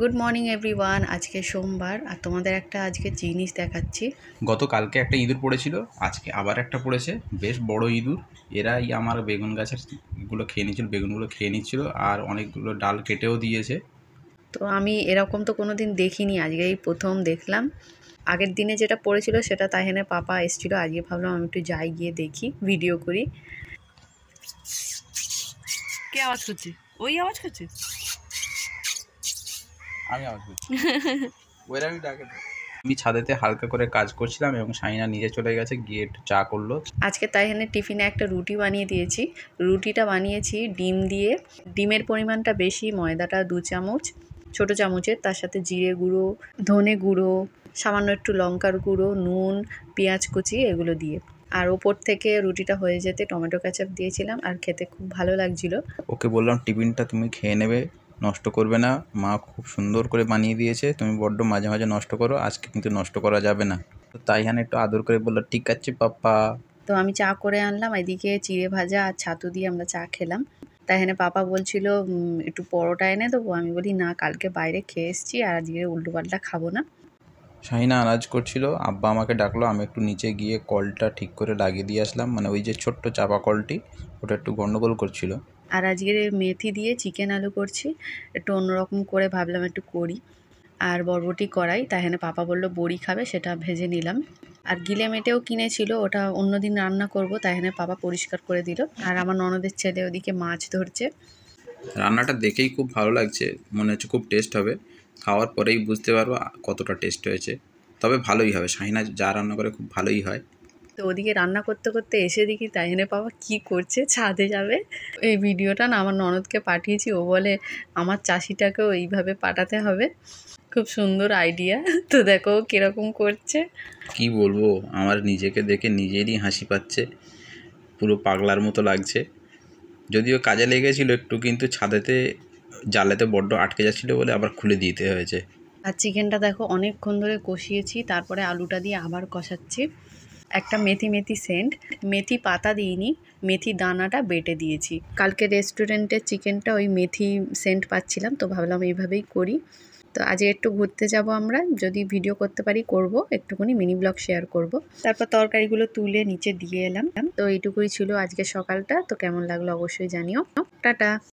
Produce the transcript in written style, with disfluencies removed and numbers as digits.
Good morning everyone. আজকে সোমবার আর তোমাদের একটা আজকে জিনিস দেখাচ্ছি। গতকালকে একটা ইঁদুর পড়েছিল, আজকে আবার একটা পড়েছে, বেশ বড় ইঁদুর। এরাই আমার বেগুন গাছের গুলো খেয়ে নিচ্ছিল, বেগুনগুলো খেয়ে নিচ্ছিল, আর অনেকগুলো ডাল কেটেও দিয়েছে। তো আমি এরকম তো কোনো দিন দেখিনি, আজকে এই প্রথম দেখলাম। আগের দিনে যেটা পড়েছিল সেটা তাহেনে পাপা এসেছিলো, আজকে ভাবলাম আমি একটু যাই গিয়ে দেখি, ভিডিও করি। কে আওয়াজ করছে? ওই আওয়াজ করছে, আমি আওয়াজ করছি। আমি ছাদেতে হালকা করে কাজ করছিলাম এবং সাইনা নিজে চলে গেছে, গিয়ে একটু চা করলো। আজকে তাহেনের টিফিনে একটা রুটি বানিয়ে দিয়েছি। রুটিটা বানিয়েছি ডিম দিয়ে। ডিমের পরিমাণটা বেশি, ময়দাটা 2 চামচ ছোটো চামচের, তার সাথে জিরে গুঁড়ো, ধনে গুঁড়ো, সামান্য একটু লঙ্কার গুঁড়ো, নুন, পেঁয়াজ কুচি এগুলো দিয়ে। আর ওপর থেকে রুটিটা হয়ে যেতে টমেটো কেচাপ দিয়েছিলাম, আর খেতে খুব ভালো লাগছিল। ওকে বললাম টিফিনটা তুমি খেয়ে নেবে, নষ্ট করবে না, মা খুব সুন্দর করে বানিয়ে দিয়েছে, তুমি বড্ড মাঝে মাঝে নষ্ট করো, আজকে কিন্তু নষ্ট করা যাবে না। তো তাইহান একটু আদর করে বললো ঠিক আছে পাপ্পা। তো আমি চা করে আনলাম, এদিকে চিড়ে ভাজা আর ছাতু দিয়ে আমরা চা খেলাম। তাই এখানে পাপা বলছিল একটু পরোটা এনে দেবো। আমি বলি না, কালকে বাইরে খেয়ে এসেছি আর আজকে উল্টোপাল্টা খাবো না। শাহিনা আনাজ করছিল, আব্বা আমাকে ডাকলো, আমি একটু নিচে গিয়ে কলটা ঠিক করে লাগিয়ে দিয়ে আসলাম, মানে ওই যে ছোট্ট চাপা কলটি, ওটা একটু গন্ডগোল করছিল। আর আজকের মেথি দিয়ে চিকেন আলু করছি, একটু অন্যরকম করে ভাবলাম একটু করি। আর বরবটি কড়াই, তাই এখানে পাপা বললো বড়ি খাবে, সেটা ভেজে নিলাম। আর গিলে মেটেও কিনেছিল, ওটা অন্যদিন রান্না করব, তাই এখানে পাপা পরিষ্কার করে দিল। আর আমার ননদের ছেলে ওদিকে মাছ ধরছে। রান্নাটা দেখেই খুব ভালো লাগছে, মনে হচ্ছে খুব টেস্ট হবে। খাওয়ার পরেই বুঝতে পারবো কতটা টেস্ট হয়েছে, তবে ভালোই হবে, শাহিনা যা রান্না করে খুব ভালোই হয়। তো ওদিকে রান্না করতে করতে এসে দেখি তাইনে পাপা কি করছে, ছাদে যাবে। এই ভিডিওটা না আমার ননদকে পাঠিয়েছি, ও বলে আমার চাষিটাকেও এইভাবে পাঠাতে হবে, খুব সুন্দর আইডিয়া। তো দেখো কীরকম করছে। কি বলবো, আমার নিজেকে দেখে নিজেরই হাসি পাচ্ছে, পুরো পাগলার মতো লাগছে। যদিও কাজে লেগেছিল একটু, কিন্তু ছাদেতে জালেতে বড্ড আটকে যাচ্ছিলো বলে আবার খুলে দিতে হয়েছে। আর চিকেনটা দেখো অনেকক্ষণ ধরে কষিয়েছি, তারপরে আলুটা দিয়ে আবার কষাচ্ছি। একটা মেথি মেথি সেন্ট, মেথি পাতা দিইনি, মেথি দানাটা বেটে দিয়েছি। কালকে রেস্টুরেন্টের চিকেনটা ওই মেথি সেন্ট পাচ্ছিলাম, তো ভাবলাম এইভাবেই করি। তো আজ একটু ঘুরতে যাব আমরা, যদি ভিডিও করতে পারি করব, একটুখানি মিনি ব্লগ শেয়ার করব। তারপর তরকারিগুলো তুলে নিচে দিয়ে এলাম। তো এইটুকুই ছিল আজকে সকালটা। তো কেমন লাগলো অবশ্যই জানিও। টাটা।